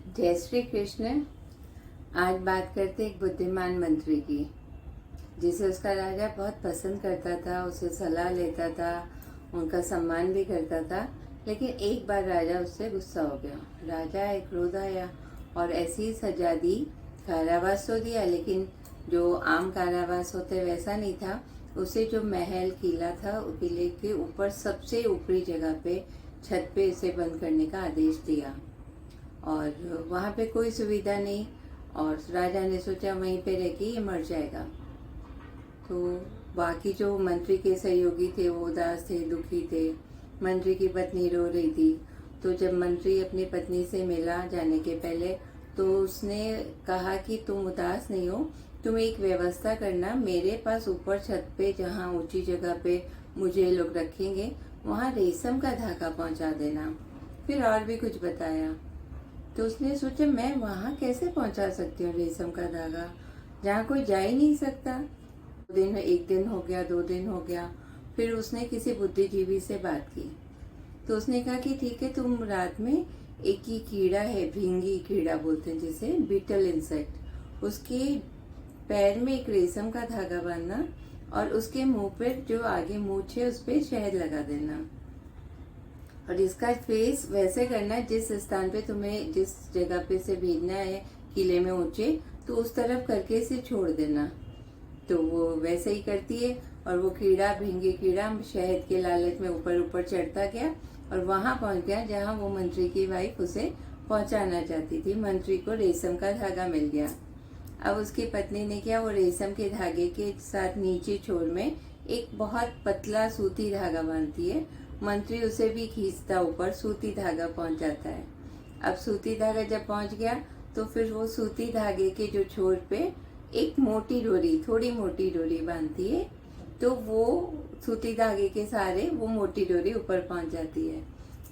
जय श्री कृष्ण। आज बात करते एक बुद्धिमान मंत्री की, जिसे उसका राजा बहुत पसंद करता था, उसे सलाह लेता था, उनका सम्मान भी करता था। लेकिन एक बार राजा उससे गुस्सा हो गया। राजा एक क्रोध आया और ऐसी सजा दी, कारावास तो दिया, लेकिन जो आम कारावास होते वैसा नहीं था। उसे जो महल किला था, किले के ऊपर सबसे ऊपरी जगह पे छत पे इसे बंद करने का आदेश दिया। और वहाँ पे कोई सुविधा नहीं, और राजा ने सोचा वहीं पे रह के ये मर जाएगा। तो बाकी जो मंत्री के सहयोगी थे वो उदास थे, दुखी थे। मंत्री की पत्नी रो रही थी। तो जब मंत्री अपनी पत्नी से मिला जाने के पहले, तो उसने कहा कि तुम उदास नहीं हो, तुम एक व्यवस्था करना, मेरे पास ऊपर छत पे जहाँ ऊंची जगह पे मुझे लोग रखेंगे वहाँ रेशम का धागा पहुँचा देना। फिर और भी कुछ बताया। तो उसने सोचा मैं वहाँ कैसे पहुँचा सकती हूँ रेशम का धागा, जहाँ कोई जा ही नहीं सकता। एक दिन हो गया, 2 दिन हो गया। फिर उसने किसी बुद्धिजीवी से बात की। तो उसने कहा कि ठीक है, तुम रात में एक ही कीड़ा है, भींगी कीड़ा बोलते हैं जिसे, बीटल इंसेक्ट, उसके पैर में एक रेशम का धागा बांधना और उसके मुंह पे जो आगे मूंछ है उस पे शहद लगा देना। और इसका फेस वैसे करना जिस स्थान पे तुम्हें, जिस जगह पे से भेजना है किले में ऊंचे, तो उस तरफ करके इसे छोड़ देना। तो वो वैसे ही करती है। और वो कीड़ा, भींगे कीड़ा, शहद के लालच में ऊपर ऊपर चढ़ता गया और वहां पहुंच गया जहां वो मंत्री की वाइफ उसे पहुंचाना चाहती थी। मंत्री को रेशम का धागा मिल गया। अब उसकी पत्नी ने किया, वो रेशम के धागे के साथ नीचे छोर में एक बहुत पतला सूती धागा बांधती है। मंत्री उसे भी खींचता ऊपर, सूती धागा पहुंच जाता है। अब सूती धागा जब पहुंच गया तो फिर वो सूती धागे के जो छोर पे एक मोटी डोरी, थोड़ी मोटी डोरी बांधती है। तो वो सूती धागे के सहारे वो मोटी डोरी ऊपर पहुंच जाती है।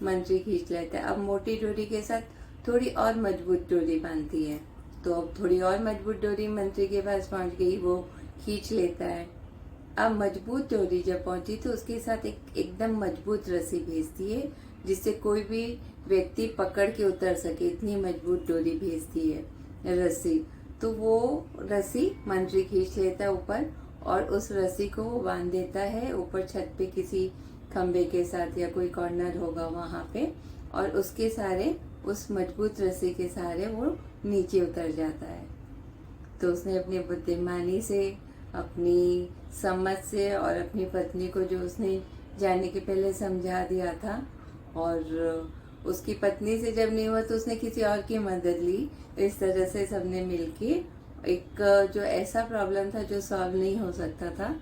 मंत्री खींच लेता है। अब मोटी डोरी के साथ थोड़ी और मजबूत डोरी बांधती है। तो अब थोड़ी और मजबूत डोरी मंत्री के पास पहुंच गई, वो खींच लेता है। अब मजबूत डोरी जब पहुंची तो उसके साथ एकदम मजबूत रस्सी भेजती है, जिससे कोई भी व्यक्ति पकड़ के उतर सके, इतनी मजबूत डोरी भेजती है रस्सी। तो वो रस्सी मंत्री खींच लेता है ऊपर, और उस रस्सी को वो बांध देता है ऊपर छत पे किसी खंबे के साथ, या कोई कॉर्नर होगा वहां पे, और उसके सहारे, उस मजबूत रस्सी के सहारे वो नीचे उतर जाता है। तो उसने अपनी बुद्धिमानी से, अपनी समझ से और अपनी पत्नी को, जो उसने जाने के पहले समझा दिया था, और उसकी पत्नी से जब नहीं हुआ तो उसने किसी और की मदद ली। इस तरह से सबने मिलके एक जो ऐसा प्रॉब्लम था जो सॉल्व नहीं हो सकता था,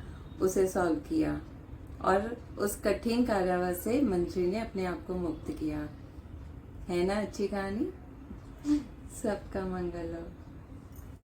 उसे सॉल्व किया, और उस कठिन कारावास से मंत्री ने अपने आप को मुक्त किया। है ना अच्छी कहानी? सबका मंगल हो।